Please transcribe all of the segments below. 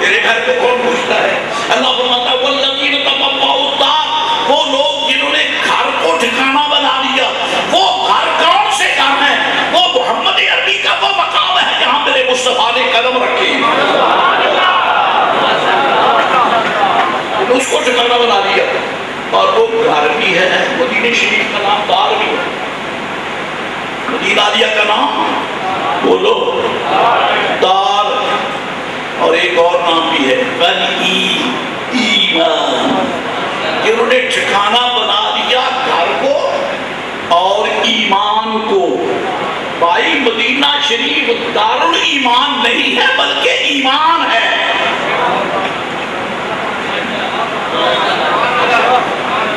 میرے گھر کو کون پوچھتا ہے؟ اللہ فرماتا ہے والذین تبوأوا الدار، وہ لوگ جنہوں نے گھر کو ٹھکانہ بنا لیا. وہ گھر کون سے گھر ہیں؟ وہ محمد عربی کا وہ مقام ہے جہاں میرے مصطفیٰ نے قدم رکھی. اس کو ٹھکانہ بنا لیا. اور وہ گھر بھی ہے، مدینہ شریف کا نام دار بھی ہے. مدینہ عالیہ کا نام بولو دار. اور ایک اور نام بھی ہے ایمان، جنہوں نے ٹھکانہ بنا لیا گھر کو اور ایمان کو. بھائی مدینہ شریف دار الایمان نہیں ہے بلکہ ایمان ہے.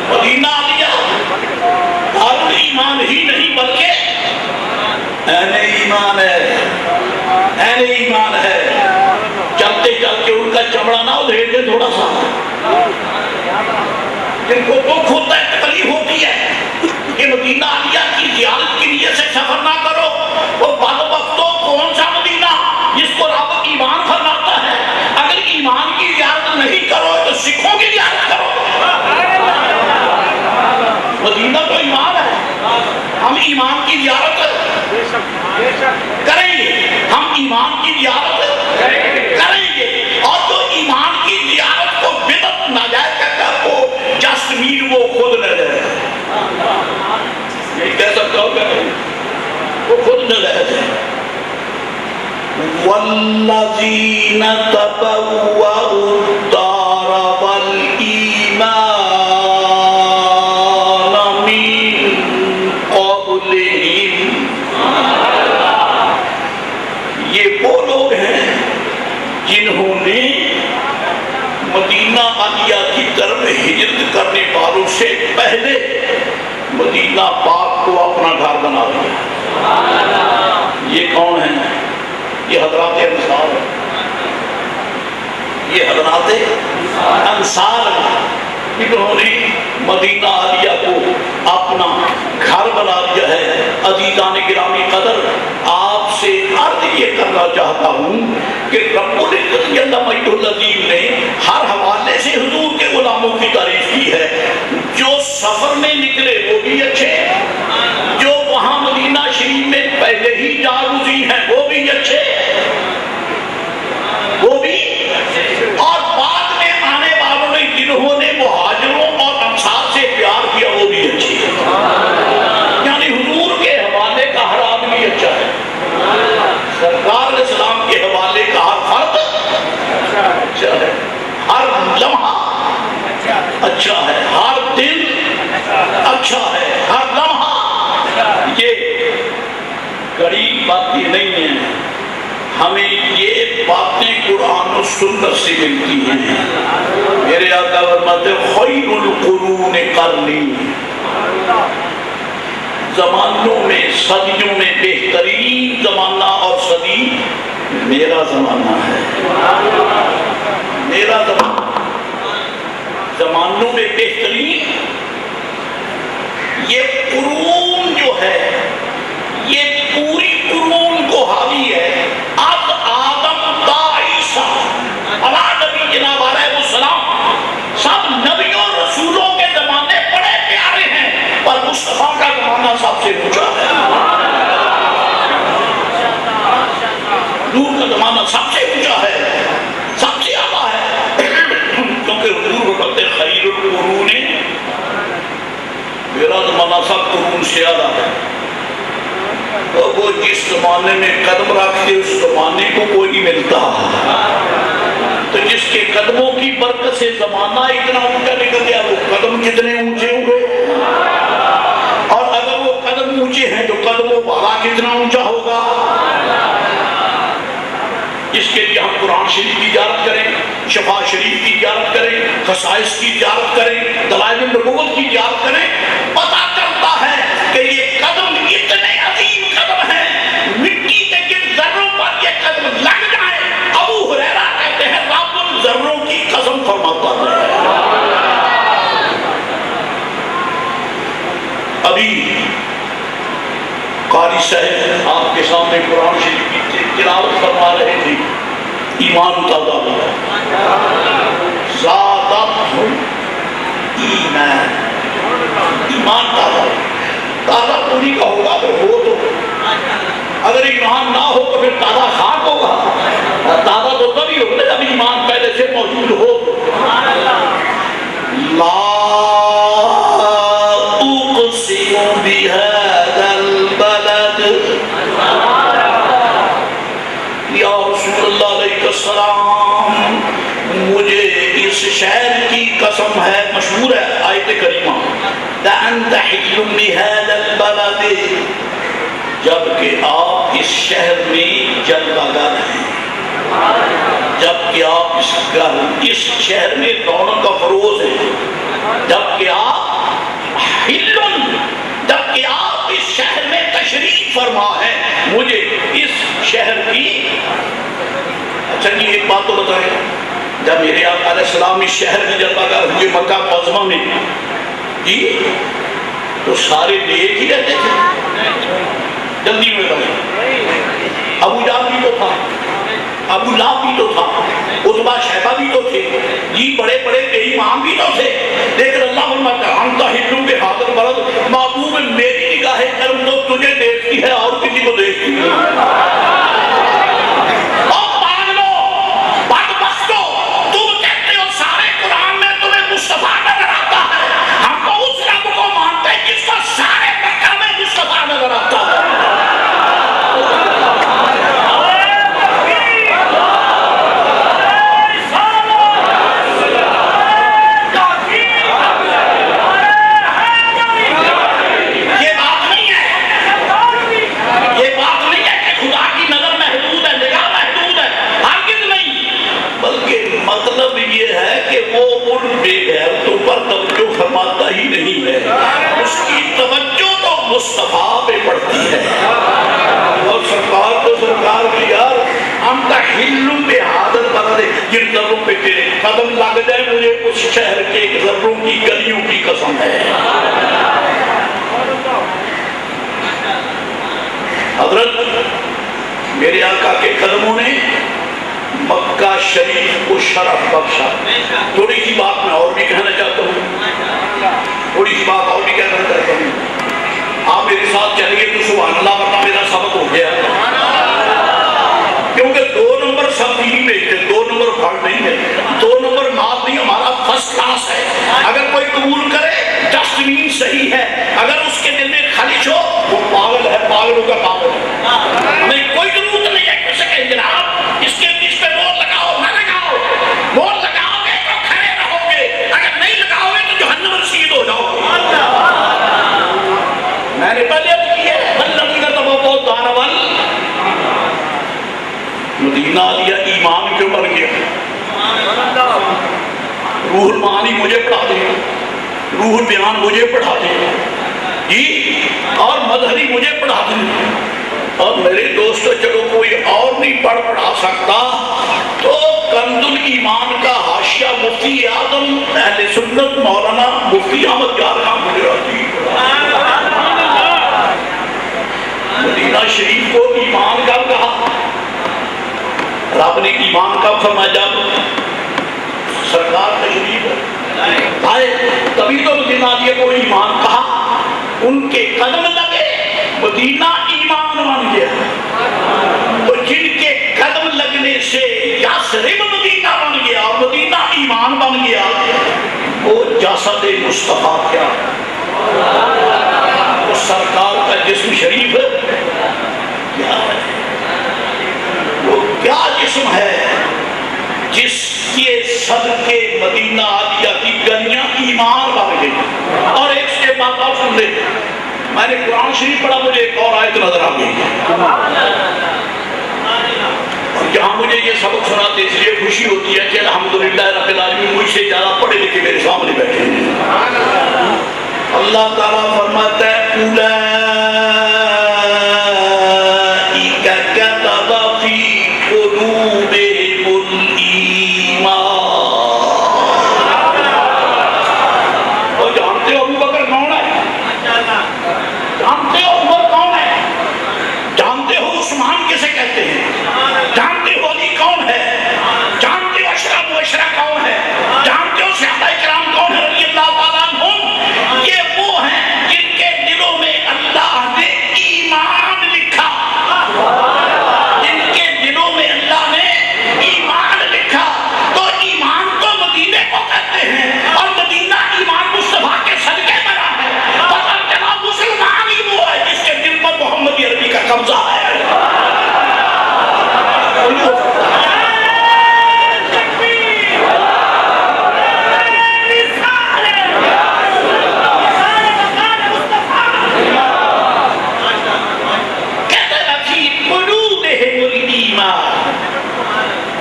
مدینہ عالیہ دار الایمان ہی نہیں بلکہ اہل ایمان ہے. اہل ایمان ہے. چلتے چلتے ان کا چمڑا نہ ادھیڑ دے تھوڑا سا. جن کو دکھ ہوتا ہے، تکلیف ہوتی ہے کہ مدینہ عالیہ کی زیارت کے لیے سے سفر نہ کرو. وہ بدبختوں کون سا مدینہ جس کو رب ایمان فرماتا ہے. اگر ایمان کی زیارت نہیں کرو تو سکھوں کی زیارت کرو. مدینہ تو ایمان ہے. ہم ایمان کی زیارت کریں گے. ہم ایمان کی زیارت کریں گے. اور جو ایمان کی زیارت کو بدعت ناجائز کہتا ہے وہ جسمین وہ خود نہ رہے. یہی کہہ سکتا ہوں کہ وہ خود نہ رہے. والذین تبوأوا الدار والایمان جنہوں نے مدینہ عالیہ کی طرف ہجرت کرنے والوں سے پہلے مدینہ پاک کو اپنا گھر بنا لیا. یہ کون ہیں؟ یہ حضرات انصار. یہ حضرات انصار جنہوں نے مدینہ عالیہ کو اپنا گھر بنا لیا ہے. عزیزان گرامی قدر، آپ سے عرض یہ کرنا چاہتا ہوں کہ رب العزت جل مجدہ العظیم نے ہر حوالے سے حضور کے غلاموں کی تعریف کی ہے. جو سفر میں نکلے وہ بھی اچھے، جو وہاں مدینہ شریف میں پہلے ہی جا گزری ہیں وہ بھی اچھے، وہ بھی. اور بعد میں آنے والوں نے جنہوں نے مہاجروں اور انصار سے پیار کیا وہ بھی اچھے. یعنی حضور کے حوالے کا ہر آدمی اچھا ہے. سرکار اسلام کے حوالے کا ہر فرد اچھا ہے. ہر لمحہ اچھا ہے. ہر دل اچھا ہے. ہر لمحہ. یہ غریب باتیں نہیں ہیں. ہمیں یہ باتیں قرآن و سنت سے ملتی ہیں. میرے آقا فرماتے ہیں خیر القرون قرنی، زمانوں میں صدیوں میں بہترین زمانہ اور صدی میرا زمانہ ہے. میرا زمانہ زمانوں میں بہترین. یہ قرون جو ہے یہ پوری قرون کو حاوی ہے. اب آدم تا عیسیٰ علیٰ نبی جناب علیہ السلام سب نبیوں رسولوں کے زمانے بڑے پیارے ہیں، پر مصطفیٰ کا زمانہ سب سے اونچا ہے. نور کا زمانہ سب سے اونچا ہے، سب سے اعلیٰ ہے. کیونکہ حضور کو کہتے ہیں خیر القرون، میرا زمانہ سب قرون سے اعلیٰ ہے. اور وہ جس زمانے میں قدم رکھتے اس زمانے کو کوئی نہیں ملتا. تو جس کے قدموں کی برکت سے زمانہ اتنا اونچا نکل گیا وہ قدم کتنے اونچے ہوئے. اور اگر وہ قدم اونچے ہیں تو قدموں والا کتنا اونچا ہوگا. اس کے لیے ہم قرآن شریف کی زیارت کریں، شفا شریف کی زیارت کریں، خصائص کی زیارت کریں، دلائل النبوت کی زیارت کریں. پتہ چلتا ہے کہ یہ قدم اتنے عظیم قدم ہیں، مٹی کے جن ذروں پر یہ قدم لگ جائے. ابو ہریرہ کہتے ہیں رب ذروں کی قسم فرماتا ہے. ابھی قاری صاحب کے سامنے قرآن شریف کی تلاوت فرما رہے تھے. ایمان تازہ ہوا. زادتہم ایمان، ایمان تازہ پوری کا ہوگا تو ہو تو، اگر ایمان نہ ہو تو پھر تازہ خاک ہوگا، تازہ تو تبھی ہوگا جب ایمان پہلے سے موجود ہو۔ لا اقسم بہذا البلد، یا رسول اللہ علیہ السلام مجھے اس شہر کی قسم ہے، مشہور ہے آیت کریمہ، لأنت حل بہذا البلد، جبکہ آپ اس شہر میں جلوہ گر ہیں، جبکہ آپ اس شہر میں رونق کا فروز ہے، جبکہ آپ جبکہ آپ اس شہر میں تشریف فرما ہے، مجھے اس شہر کی۔ اچھا جی ایک بات تو بتائیں، جب میرے آقا علیہ السلام اس شہر میں جلوہ گر ہوئے مکہ معظمہ میں جی، تو سارے نیک ہی رہتے تھے؟ جلدی میں بتائیں، ابو جہل بھی تو تھا، ابو لہب بھی تو تھا، عتبہ شیبہ بھی تو تھے جی، بڑے بڑے بے ایمان بھی تو تھے، لیکن اللہ فرماتا ہے انت حل بہذا البلد، محبوب میری نگاہ کرم تو تجھے دیکھتی ہے اور کسی کو دیکھتی ہے۔ اور پاگلو، بدبختو، تم کہتے ہو سارے قرآن میں تمہیں مصطفیٰ نظر آتا ہے، ہم تو اس رب کو مانتے ہیں جس کو سارے مکہ میں مصطفیٰ نظر آتا ہے۔ فرماتا ہی نہیں ہے، اس کی توجہ تو مصطفیٰ پہ پڑتی ہے، اور سرکار تو سرکار کی یار ہم کا حلو پہ حاضر بنا دے، جن ذروں پہ تیرے قدم لگ جائے مجھے اس شہر کے ذروں کی گلیوں کی قسم ہے۔ حضرت میرے آقا کے قدموں نے مکہ شریف کو شرف بخشا۔ تھوڑی سی بات میں اور بھی کہنا چاہتا ہوں، تھوڑی سی بات اور بھی کہنا چاہتا ہوں، آپ میرے ساتھ چلیے تو سبحان اللہ ورنہ میرا سبق ہو گیا، کیونکہ 2 نمبر سب نہیں بھیجتے، 2 نمبر فرق نہیں ہے، 2 نمبر مات نہیں، ہمارا فرسٹ کلاس ہے۔ اگر کوئی قبول کرے جسٹ مین صحیح ہے، اگر اس کے دل میں خلش ہو وہ پاگل ہے، پاگلوں کا پاگل ہے۔ ہمیں کوئی ضرورت نہیں ہے کہ اسے کہیں جناب اس کے اس پہ مور لگاؤ، نہ لگاؤ، مور لگاؤ گے تو کھڑے رہو گے، اگر نہیں لگاؤ گے تو جہنم رسید ہو جاؤ گے۔ میں نے پہلے اب کی ہے والذین تبوؤا الدار مدینہ لیا، ایمان کیوں بن گیا؟ روح المعانی مجھے پڑھا دے، روح البیان مجھے پڑھا دے جی، اور مظہری مجھے پڑھا دے، اور میرے دوستو چلو کوئی اور نہیں پڑھا سکتا تو کنز الایمان کا حاشیہ مفتی اعظم اہل سنت مولانا مفتی احمد یار خان گجراتی، مدینہ شریف کو ایمان کب کہا؟ رب نے ایمان کب فرمایا؟ جب سرکار تشریف آئے تبھی تو مدینہ علیہ کو ایمان کہا، ان کے قدم لگے مدینہ ایمان بن گیا، تو جن کے قدم لگنے سے یثرب مدینہ بن گیا اور مدینہ ایمان بن گیا، وہ جسد مصطفیٰ کیا، وہ سرکار کا جسم شریف کیا ہے، وہ کیا جسم ہے جس کے صدقے مدینہ عالیہ کی گلیاں ایمان بن گئی۔ اور ایک سے بات آپ سن لے، میں نے قرآن شریف پڑھا، مجھے ایک اور آیت نظر آ گئی، اور جہاں مجھے یہ سبق سناتے اس لیے خوشی ہوتی ہے کہ الحمدللہ رب العالمین مجھ سے زیادہ پڑھے لکھے میرے سامنے بیٹھے ہیں۔ اللہ تعالیٰ فرماتا ہے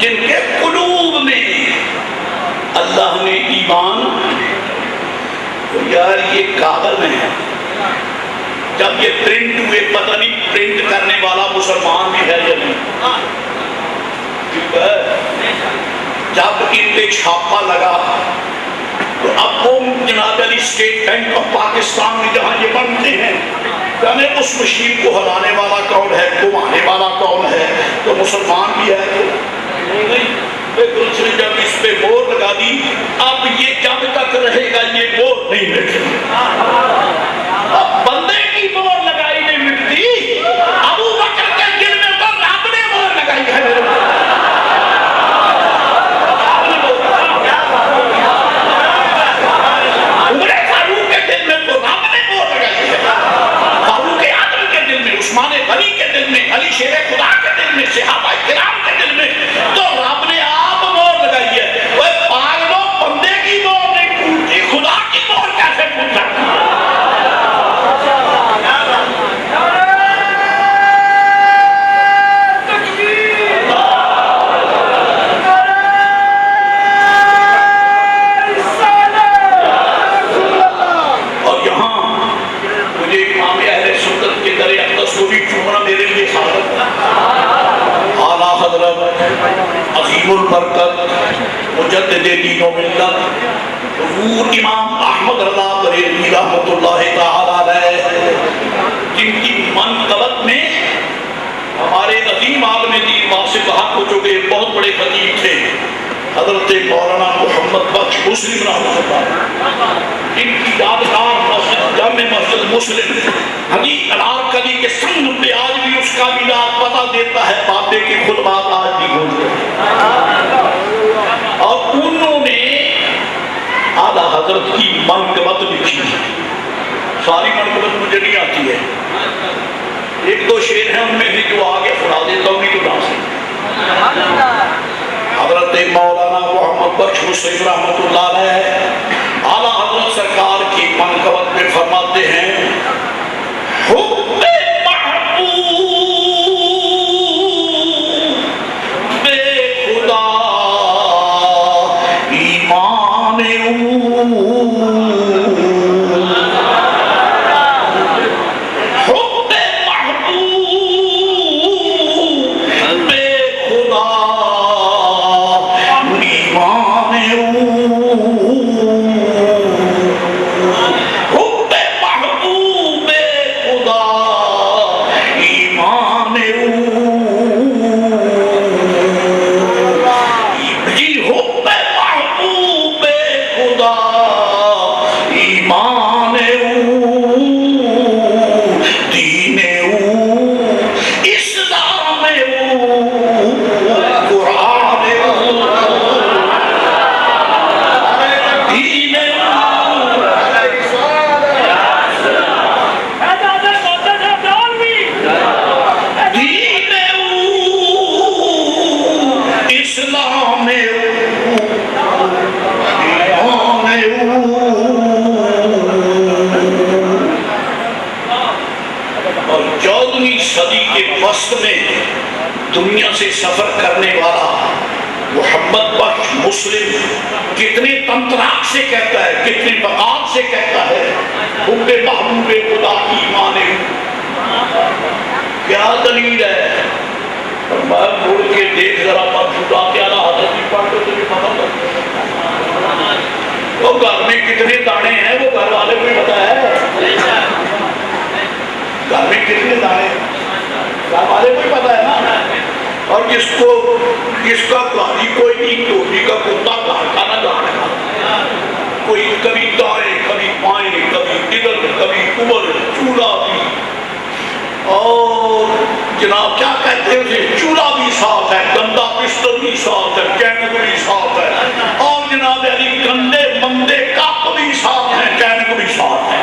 جن کے قلوب میں اللہ نے ایمان، تو یار یہ کاغذ میں ہے، جب یہ پرنٹ ہوئے پتہ نہیں پرنٹ کرنے والا مسلمان بھی ہے یا نہیں، جب ان پہ چھاپا لگا تو اب وہ جناب علی اسٹیٹ بینک آف پاکستان میں جہاں یہ بنتے ہیں، یعنی اس مشین کو ہلانے والا کون ہے، گھمانے والا کون ہے، تو مسلمان بھی ہے نہیں، جب اس پہ مور لگا دی، اب یہ جب تک رہے گا یہ مور نہیں مٹے، اب بندے کی مور لگائی نہیں مٹتی، ابو بکر کے دل میں تو رب نے مور لگائی ہے میرے عثمان غنی کے دل میں، علی شیر خدا کے دل میں، صحابہ کرام کے دل میں، تو رب نے آپ مور لگائی ہے۔ وہ پاگلوں، بندے کی مور نہیں ٹوٹتی، خدا کی مور کیسے ٹوٹ سکتی ہے؟ اور یہاں مجھے امام اہل سنت کے در اقدس کو بھی چومنا میرے لیے سعادت ہے۔ اعلیٰ حضرت عظیم البرکت مجدد دین و ملت حضور امام احمد رضا بریلوی رحمۃ اللہ تعالی علیہ، جن کی منقبت میں ہمارے عظیم عالم دین واسف حق ہو چکے بہت بڑے خطیب تھے حضرت مولانا محمد بخش مسلم رحمۃ اللہ، ان کی یادگار مسجد جامع مسجد مسلم حدی انارکلی کے سنگ پہ آج بھی اس کا میلاد پتہ دیتا ہے، بابے کی خطبات آج بھی گونجتے ہیں، اور انہوں نے اعلیٰ حضرت کی منقبت لکھی ہے، ساری منقبت مجھے نہیں آتی ہے، ایک دو شعر ہیں ان میں بھی جو آگے پڑھا دیتا ہوں، نہیں تو نہ سے حضرت مولانا محمد بخش مسلم رحمۃ اللہ علیہ اعلیٰ حضرت سرکار کی منقبت میں فرماتے ہیں، حب محبوب بے خدا ایمان دنیا سے سفر کرنے والا محمد بخش مسلم کتنے تنطراق سے کہتا ہے، کتنے بقات سے کہتا ہے، حب محبوب خدا ایمان کیا دلیل ہے؟ میں بول کے دیکھ ذرا پر خدا کے اعلیٰ حضرت کی پڑھ تو تجھے پتہ لگتا، وہ گھر میں کتنے دانے ہیں وہ گھر والے کو پتہ ہے، گھر میں کتنے دانے گھر والے کو پتہ ہے نا، اور جس کا گاڑی کوئی نہیں ٹوپی کا کتا گھر کا نہ جانا، کوئی کبھی دائیں کبھی بائیں کبھی ادھر کبھی ادھر، چولہا بھی، اور جناب کیا کہتے ہیں اسے، چولہا بھی صاف ہے، گندا بستر بھی صاف ہے، کینک بھی صاف ہے، اور جناب علی گندے مندے کپ بھی صاف ہیں، کینک بھی صاف ہے۔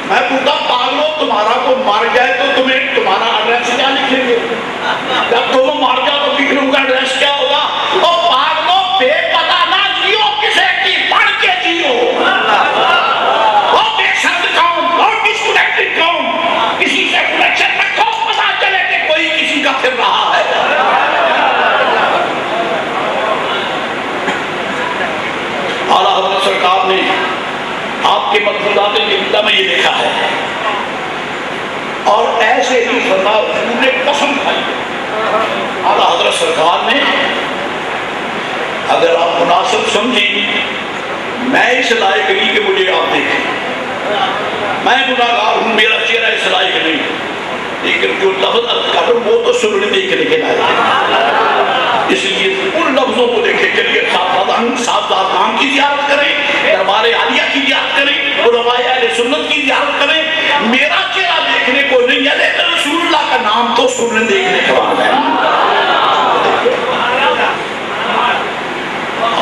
میں پوچھتا پاگلو تمہارا کو مر جائے تو تمہیں تمہارا ایڈریس کیا لکھیں گے؟ جب تم مر جاؤ تو فکروں کا ایڈریس کیا ہوگا؟ اور پاگلو بے پتہ نہ جیو، کسے کی پڑھ کے جیو، وہ بے شرط قوم اور ڈسکنیکٹڈ قوم، کسی سے کنیکشن رکھو، پتہ چلے کہ کوئی کسی کا پھر رہا ہے۔ آپ کے مقبولات زندہ میں یہ لکھا ہے. اور ایسے ہی فرمایا حضور نے قسم کھائی اعلیٰ حضرت سرکار نے اگر آپ مناسب سمجھیں میں اس لائق نہیں کہ مجھے آپ دیکھیں میں گناہگار ہوں میرا چہرہ اس لائق نہیں لیکن جو لفظ کروں وہ تو سننے دیکھنے کے لائق اس لیے ان لفظوں کو دیکھیں چلیے صاحب نام کی زیارت کریں دربار عالیہ کی زیارت کریں علماء اہل سنت کی زیارت کریں میرا چہرہ دیکھنے کو نہیں ہے لیکن رسول اللہ کا نام تو سننے دیکھنے کے بعد ہے.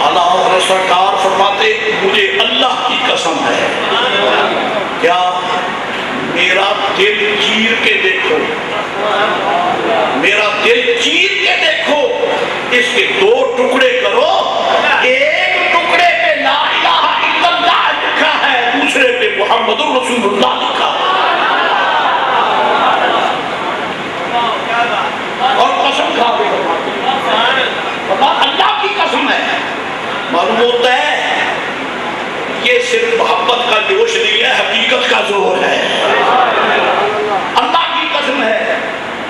اعلیٰ حضرت سرکار فرماتے مجھے اللہ کی قسم ہے کیا میرا دل چیر کے دیکھو میرا دل چیر کے دیکھو اس کے دو ٹکڑے کرو ایک ٹکڑے پہ لا الہ الا اللہ لکھا ہے دوسرے پہ محمد رسول اللہ لکھا اور قسم کھا کے اللہ کی قسم ہے. معلوم ہوتا ہے یہ صرف محبت کا جوش نہیں ہے حقیقت کا زور ہے. اللہ کی قسم ہے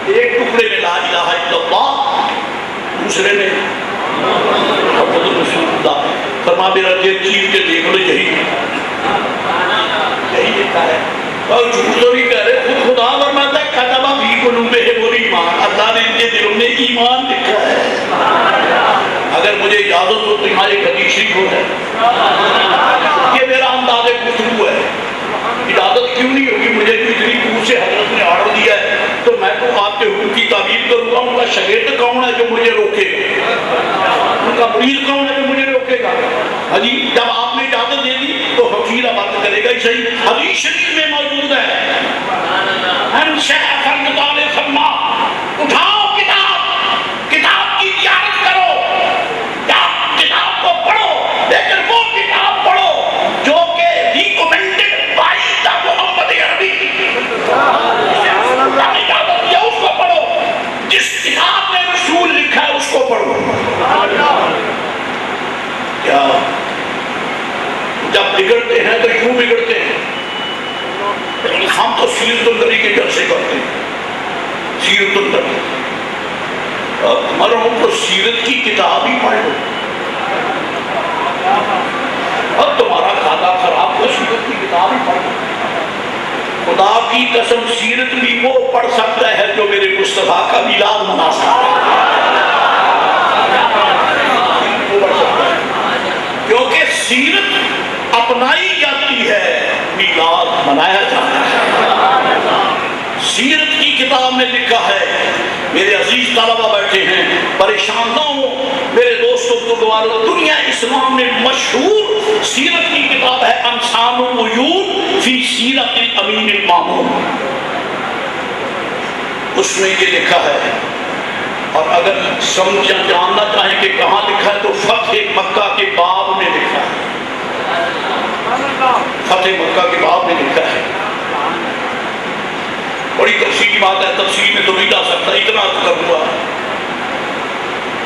ایک ٹکڑے میں لا الہ الا اللہ دوسرے میں محمد رسول اللہ. فرما میرا دل چیر کے دیکھ لو یہی لکھا ہے اور جھوٹ تو نہیں کہہ رہے خود خدا فرماتا ہے کتبہ فی قلوبہم الایمان اللہ نے ان کے دلوں میں ایمان لکھا ہے. اگر مجھے اجازت ہو تو یہاں ایک حدیث شریف ہو ہے یہ میرا انداز گفتگو ہے اجازت کیوں نہیں ہوگی مجھے جو اتنی دور سے حضرت نے آرڈر دیا ہے تو میں تو آپ کے حکم کی تعبیر کروں گا. ان کا شاگرد کون ہے جو مجھے روکے گا ان کا مرید کون ہے جو مجھے روکے گا. حجی جب آپ نے اجازت دے دی تو حقیقہ بات کرے گا ہی صحیح. حدیث شریف میں موجود ہے اٹھاؤ کتاب کی زیارت کرو کتاب کو پڑھو لیکن وہ کتاب پڑھو جو کہ ریکمینڈڈ بائی دا محمد عربی اس کو پڑھو جس کتاب میں رسول لکھا ہے اس کو پڑھو. کیا جب بگڑتے ہیں تو کیوں بگڑتے ہیں ہم تو سیرت النبی کے جلسے کرتے ہیں سیرت النبی مرحوم کو سیرت کی کتاب ہی پڑھ لو اب تمہارا کھانا خراب ہو سیرت کی کتاب ہی پڑھ لو. خدا کی قسم سیرت بھی وہ پڑھ سکتا ہے جو میرے مصطفیٰ کا میلاد منا سکتا ہے کیونکہ سیرت اپنائی جاتی ہے میلاد منایا جاتا ہے. سیرت کی کتاب میں لکھا ہے میرے عزیز طلبہ بیٹھے ہیں پریشان نہ ہو میرے دوستوں بزرگواروں دنیا اسلام میں مشہور سیرت کی کتاب ہے انسان العیون فی سیرت الامین المامون. اس میں یہ لکھا ہے اور اگر سمجھ جاننا چاہیں کہ کہاں لکھا ہے تو فتح مکہ کے باب میں لکھا ہے. فتح مکہ کے باب میں لکھا ہے. بڑی تفصیلی بات ہے تفصیل میں تو نہیں جا سکتا اتنا کروں گا.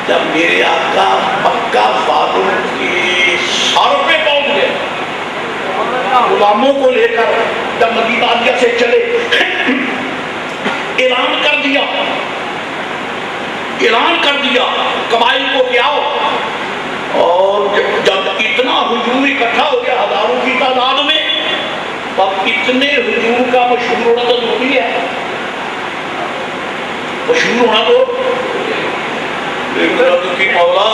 جب میرے آقا مکہ والوں کے سر پہ پہنچ گئے غلاموں کو لے کر جب مدینہ عالیہ سے چلے اعلان کر دیا قبائل کو کہ آؤ. اور جب اتنا ہجوم اکٹھا ہو گیا ہزاروں کی تعداد میں اب اتنے ہجوم کا مشہور ہونا تو ضروری ہے. مشہور ہونا تو کہ مولا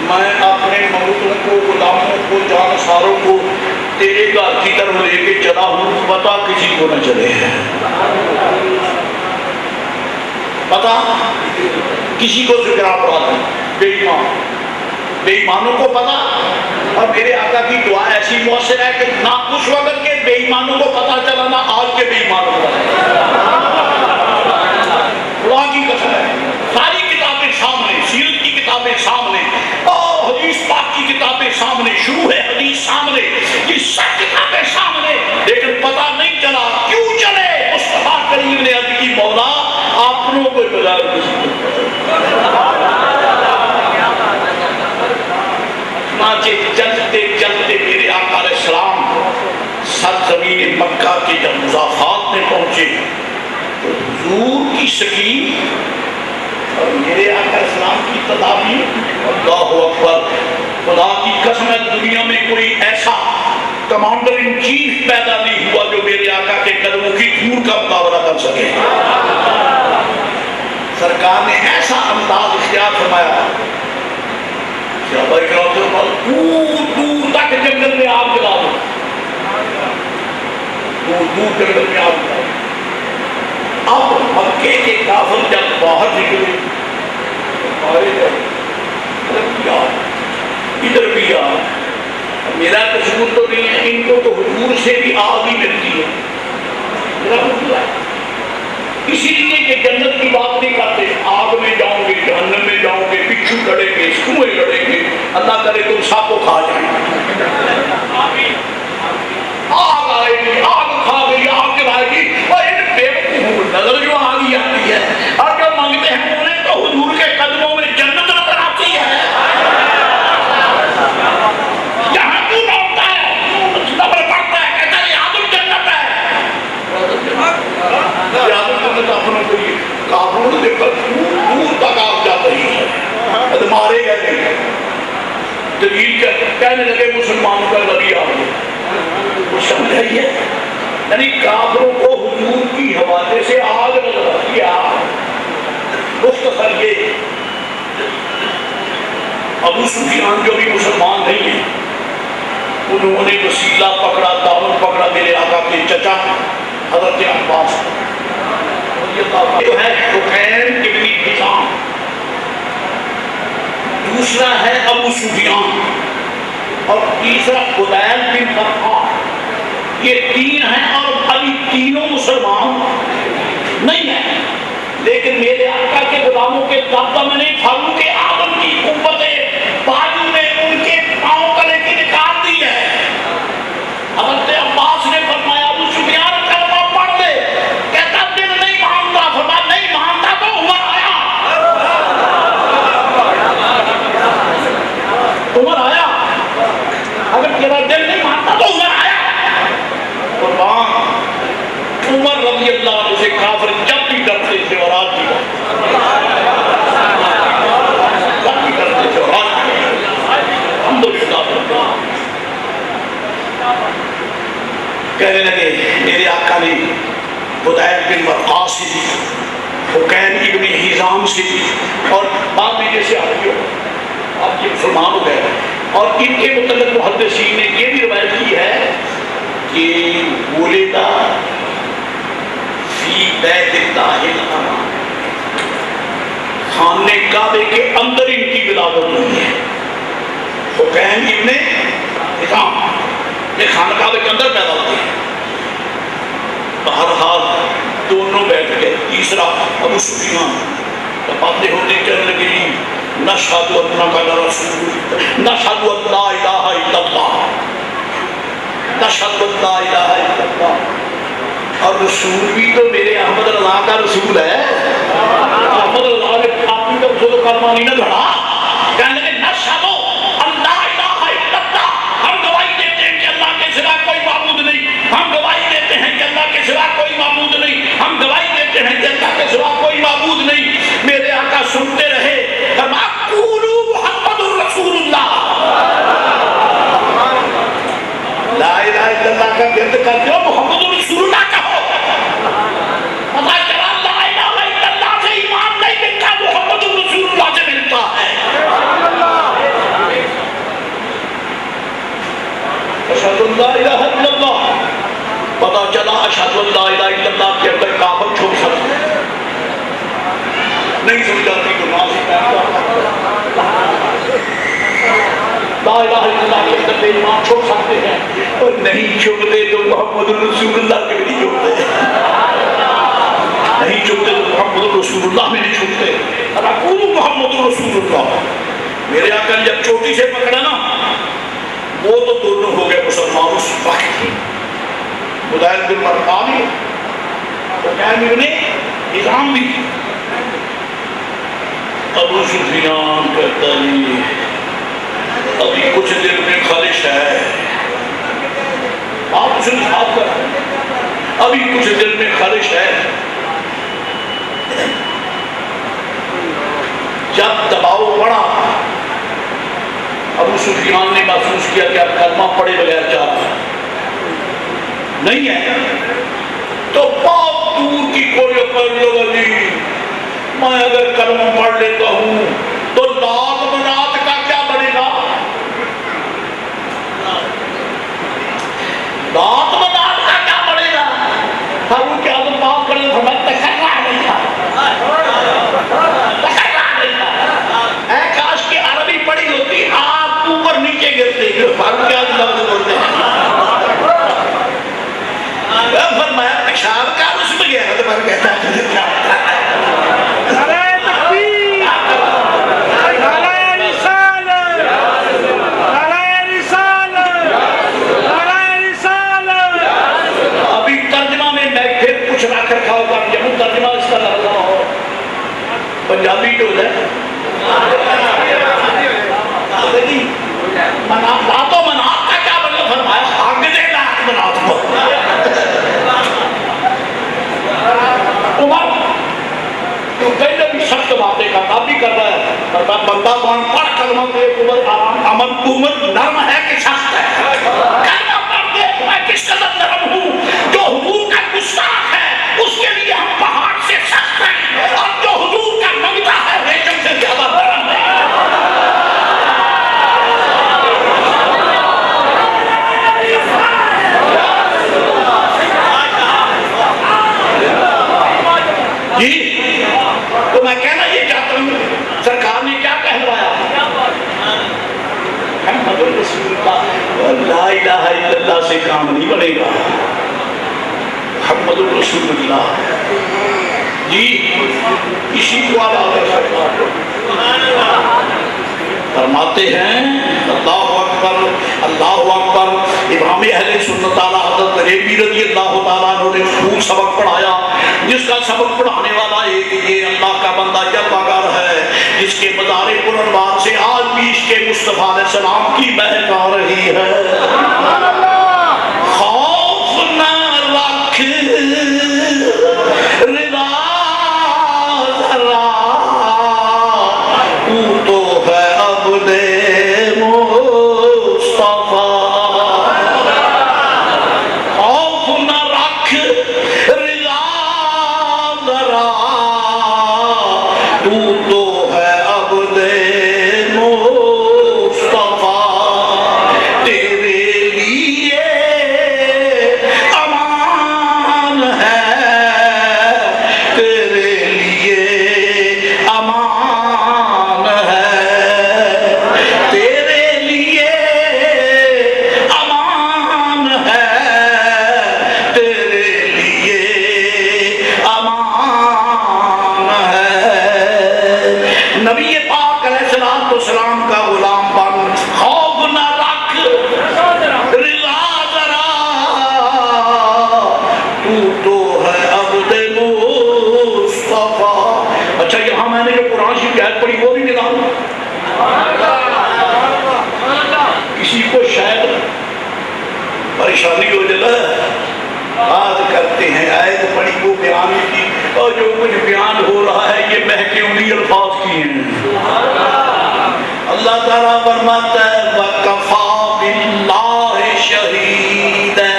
میں اپنے مغلوبوں کو غلاموں کو جانساروں کو تیرے گھر کی طرف لے کے چلا ہوں پتا کسی کو نہ چلے پتا کسی کو ذکر پڑا دیں بے ایمانوں کو پتا. اور میرے آقا کی دعا ایسی مؤثر ہے کہ نہ اس وقت کے بے ایمانوں کو پتا چلا نہ آج کے بے ایمانوں کو خدا کی قسم ہے. ساری کتابیں سامنے سیرت کی کتابیں سامنے اور حدیث پاک کی کتابیں سامنے شروع ہے حدیث سامنے یہ سب کتابیں سامنے لیکن پتا نہیں چلا کیوں چلے. مصطفیٰ کریم نے عرض کی مولا آپنوں کو بغیر کسی چلتے چلتے میرے آقا علیہ السلام کی سکیم اور میرے آقا اسلام کی تدابیر، اللہ اکبر، خدا کی قسم ہے دنیا میں کوئی ایسا کمانڈر ان چیف پیدا نہیں ہوا جو میرے آقا کے قدموں کی دھول کا مقابلہ کر سکے۔ سرکار نے ایسا انداز اختیار فرمایا، صحابہ کرام کے پاس دور دور تک جنگل میں آگ جلا دو، دور دور جنگل میں آگ جلا دو۔ اب مکے کے کافر جب باہر نکلے، ادھر بھی آ، میرا قصور تو نہیں ہے، ان کو تو حضور سے بھی آگ ہی ملتی ہے، میرا قصور ہے۔ اسی لیے کہ جنت کی بات نہیں کرتے، آگ میں جاؤں گے، جہنم میں جاؤں گے، بچھو لڑیں گے، سوئے لڑیں گے، اللہ کرے تم سب کو کھا جائیں گے۔ آگ آئے گی، آگ کھا گئی، آگ جلائے گی، اور ان بے نظر جو آگی آتی ہے اور جو مانگتے ہیں انہیں تو حضور کے قدموں میں جنت نظر آتی ہے۔ جہاں تو روتا ہے، نظر پڑتا ہے، کہتا ہے یہاں تو جنت ہے۔ یہاں تو جنت اپنوں کو یہ کافروں نے دیکھ کر دور دور تک آگ جا رہی ہے، مارے گئے نہیں۔ دلیل کہنے لگے مسلمانوں کا نبی آ گیا، وہ سمجھائیے، یعنی کافروں کو حضور کی حوالے سے آگ نظر آتی ہے۔ مختصر یہ ابو سفیان جو بھی مسلمان نہیں ہیں، انہوں نے وسیلہ پکڑا، دامن پکڑا میرے آقا کے چچا حضرت عباس، جو ہے حکیم ابن حزام، دوسرا ہے ابو سفیان، اور تیسرا خدیل بن ورقا۔ یہ تین ہیں اور ابھی تینوں مسلمان نہیں ہیں، لیکن میرے آقا کے غلاموں کے دبدبے میں نہیں، فاروق اعظم کی قوت بازو نے ان کے پاؤں تلے کی نکال دی ہے۔ حضرت عباس نے فرمایا ابو سفیان کلمہ پڑھ دے، کہتا دل نہیں مانتا، فرمایا نہیں مانتا تو عمر آیا، عمر آیا، اگر تیرا دل نہیں مانتا تو عمر آیا۔ عمر رضی اللہ عنہ سے کافر جب بھی ڈرتے تھے اور آج بھی جب بھی ڈرتے تھے اور آج بھی الحمدللہ کہنے لگے میرے آقا نے خدیل بن ورقا سے بھی، حکیم ابن حزام سے بھی، اور بعد میں جیسے آپ یہ مسلمان ہو گئے، اور ان کے متعلق محدثین نے یہ بھی روایت کی ہے کہ ولدا فی بیت اللہ الحرام، خانہ کعبے کے اندر ان کی ولادت ہوئی ہے۔ حکیم ابن حزام یہ خانہ کعبے کے اندر پیدا ہوتے ہیں۔ بہرحال دونوں بیٹھ گئے، تیسرا ابو سفیان باتیں ہوتے کہنے لگی نشہد انک رسول، نشہد ان لا الہ الا اللہ، نشہد ان لا الہ الا اللہ، اور رسول بھی تو میرے احمد رضا کا رسول ہے۔ احمد رضا نے آپ کا رسول کلمہ نہیں نہ پڑھا، کہنے لگے نشہد ان لا الہ الا اللہ، ہم گواہی دیتے ہیں کہ اللہ کے سوا کوئی معبود نہیں، ہم گواہی دیتے ہیں کہ اللہ کے سوا کوئی معبود نہیں، ہم گواہی دیتے ہیں کہ اللہ کے سوا کوئی معبود نہیں۔ میرے آقا سنتے رہے، فرمایا قولوا محمد رسول اللہ، لا الہ الا اللہ کا گرد کر دو، محمد رسول اللہ کہو۔ پتہ چلا لا الہ الا اللہ سے ایمان نہیں ملتا، محمد رسول اللہ سے ملتا ہے۔ اشہد ان لا الہ الا اللہ، پتہ چلا اشہد ان لا الہ الا اللہ کے اندر کافر چھوڑ سکتے ہیں، نہیں سمجھاتی تو ناسی لا الہ الا اللہ کے اندر ایمان چھوڑ سکتے ہیں، اور نہیں چھوڑتے تو محمد رسول اللہ کے بھی نہیں چھوڑتے، نہیں چھوڑتے تو محمد رسول اللہ میں نہیں چھوڑتے۔ رسول محمد رسول اللہ، میرے آقا نے جب چوٹی سے پکڑا نا، وہ تو دونوں ہو گئے مسلمان اس وقت، خدیل بن ورقا بھی، حکیم ابن حزام بھی۔ ابو سفیان کہتا ہے ابھی کچھ دن میں خالص ہے، آپ اسے صاف کر، ابھی کچھ دن میں خالص ہے، جب دباؤ پڑا ابو سفیان نے محسوس کیا کہ اب کلمہ پڑے بغیر چار نہیں ہے، تو بہت دور کی کوئی علی میں اگر کلمہ پڑھ لیتا ہوں تو لات منات کا کیا بنے گا؟ لات منات کا کیا بنے گا؟ فاروق اعظم بات کرنے فرمایا تکرر نہیں تھا، تکرر نہیں تھا، اے کاش کی عربی پڑھی ہوتی آپ اوپر نیچے گرتے جو فاروق اعظم لفظ بولتے ہیں۔ فرمایا پیشاب کا اس میں گیا تو میں کہتا ہے پنجابی جو ہے لاتو منات کا کیا مطلب فرمایا؟ حق دے لات منات کو عمر تو پہلے بھی سخت باتیں کرتا بھی کر رہا ہے، بندہ کون پڑھ کلمہ دے عمر نرم ہے کہ سخت ہے؟ کلمہ پڑھ دے میں کس قدر نرم ہوں، جو حضور کا گستاخ ہے اس کے لیے ہم پہاڑ سے سخت ہیں، اور جو حضور کا منگتا ہے ریشم سے زیادہ نرم ہے۔ جی تو میں کہنا یہ چاہتا ہوں سرکار نے کیا کہلوایا؟ محمد رسول اللہ، لا الہ الا اللہ سے کام نہیں بنے گا، محمد رسول اللہ جی اسی کو فرماتے ہیں اللہ اکبر اللہ اکبر۔ امام اہل سنت اعلیٰ حضرت بریلوی رضی اللہ تعالیٰ عنہ نے خوب سبق پڑھایا، جس کا سبق پڑھانے والا ایک یہ اللہ کا بندہ جلوہ ہے جس کے مزار پرانوار سے آج بھی عشق مصطفیٰ علیہ السلام کی مہک آ رہی ہے۔ خوف نہ رکھ رضا ذرا تو تو ہے عبد مصطفیٰ، خوف نہ رکھ رضا ذرا تو تو ہے عبد مصطفیٰ، تیرے لیے امان ہے، تیرے لیے امان ہے، تیرے لیے امان ہے، تیرے لیے امان ہے۔ نبی پاک علیہ السلام تو سلام کا غلام بن، خوف نہ رکھ رضا ذرا تو تو ہے عبد مصطفیٰ۔ اچھا یہاں میں نے جو قرآن شریف کی آیت پڑھی وہ بھی نکال کسی کو شاید پریشانی ہو جائے بات کرتے ہیں آیت پڑھی وہ بیان کی، اور جو کچھ بیان ہو رہا ہے یہ مہکے انہی الفاظ کی ہیں۔ اللہ تعالیٰ فرماتا ہے وَكَفَى بِاللَّهِ شَهِيدًا،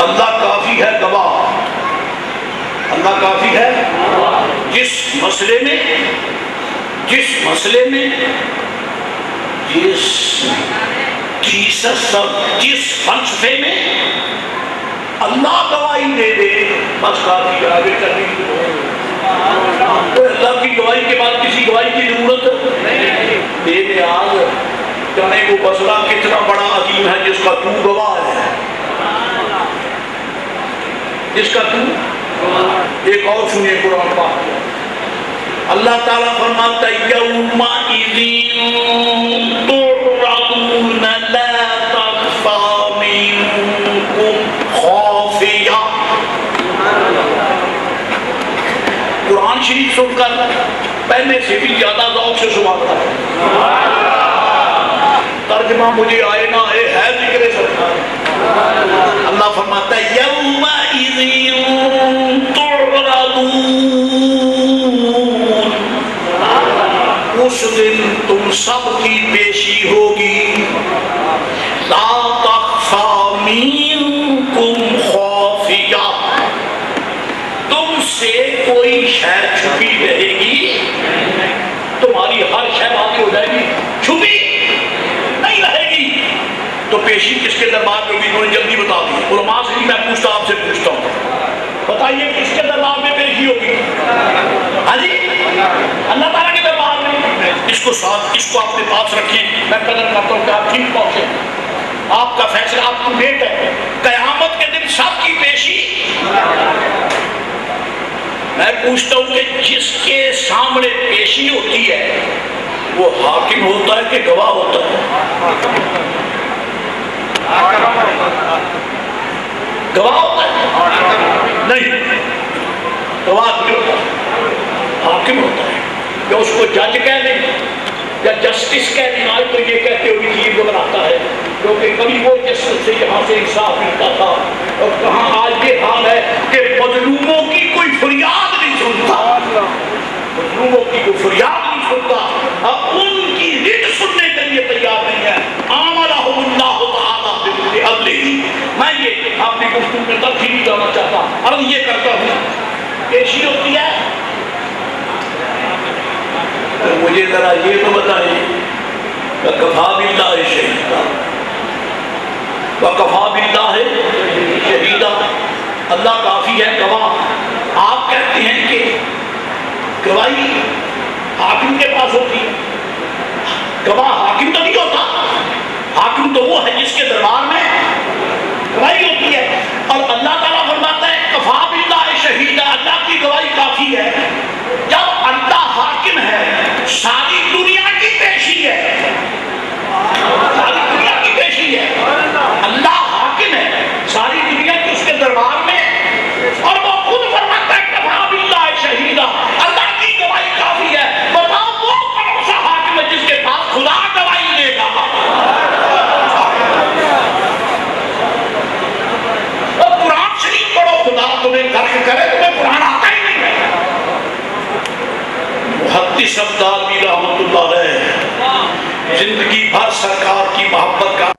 اللہ کافی ہے گواہ، اللہ کافی ہے جس مسئلے میں جس فلسفے میں اللہ گواہی دے دے بس کافی آگے کرنے کی تو اللہ کی گواہی کے بعد کسی گواہی کی ضرورت نہیں۔ بے نیاز جانے کو مسئلہ کتنا بڑا عظیم ہے جس کا تو گواہ ہے، جس کا تو ایک اور سنیے قرآن پاک، اللہ تعالیٰ فرماتا ہے یومئذ تُعْرَضُونَ لَا تَخْفَىٰ مِنكُمْ خَافِيَةٌ۔ قرآن شریف سن کر پہلے سے بھی زیادہ ذوق سے سناتا ہے، ترجمہ مجھے آئے نہ آئے ہے ذکر سرکار۔ اللہ فرماتا ہے یومئذ تم سے کوئی شے چھپی رہے گی، تمہاری ہر شے واضح ہو جائے گی، چھپی نہیں رہے گی۔ تو پیشی کس کے دربار میں ہوگی؟ انہوں نے جلدی بتا دی۔ علماء سے میں پوچھتا، آپ سے پوچھتا ہوں، بتائیے کس کے دربار میں پیشی ہوگی؟ ہاں جی، اللہ تعالیٰ کے دربار میں۔ اس کو ساتھ، اس کو اپنے پاس رکھیے۔ میں قدر کرتا ہوں کہ آپ ٹھیک پہنچے، آپ کا فیصلہ آپ کو لیٹ ہے۔ قیامت کے دن سب کی پیشی، میں پوچھتا ہوں کہ جس کے سامنے پیشی ہوتی ہے وہ حاکم ہوتا ہے کہ گواہ ہوتا ہے؟ گواہ ہوتا ہے؟ نہیں، گواہ نہیں ہوتا، حاکم ہوتا ہے۔ یا اس کو جج کہہ دیں یا جسٹس کہہ دیں، آج تو یہ کہتے ہوئے کہ یہ بناتا ہے، کیونکہ کبھی وہ جسٹس سے یہاں سے انصاف ملتا تھا، اور کہاں آج یہ حال ہے کہ مظلوموں کی کوئی فریاد نہیں سنتا، مظلوموں کی کوئی فریاد نہیں سنتا، اب ان کی رٹ سننے کے لیے تیار نہیں ہے۔ عاملہم اللہ تعالیٰ بعدلہ۔ میں یہ اپنی گفتگو میں تلخی نہیں جانا چاہتا، عرض یہ کرتا ہوں، پیشی ہوتی ہے۔ مجھے ذرا یہ تو بتائیے، وَكَفَى بِاللَّهِ شَهِيدًا، وَكَفَى بِاللَّهِ شَهِيدًا، اللہ کافی ہے گواہ۔ آپ کہتے ہیں کہ گواہی حاکم کے پاس ہوتی ہے، گواہ حاکم تو نہیں ہوتا، حاکم تو وہ ہے جس کے دربار میں گواہی ہوتی ہے۔ اور اللہ تعالیٰ فرماتا ہے کفا باللہ شہیدہ، اللہ کی گواہی کافی ہے۔ جب اللہ حاکم ہے، ساری دنیا کی پیشی ہے، ساری دنیا کی پیشی ہے، اللہ حاکم ہے، ساری دنیا کی اس کے دربار میں، اور وہ خود فرماتا ہے کفا باللہ شہیدہ، اللہ کی گواہی کافی ہے۔ بتاؤ وہ کون سا حاکم ہے جس کے پاس خدا گواہی دے گا؟ قرآن شریف پڑھو، خدا تمہیں غرق کرے، تمہیں قرآن آتا ہی نہیں ہے۔ محدث عبداللہ رحمۃ اللہ علیہ زندگی بھر سرکار کی محبت کا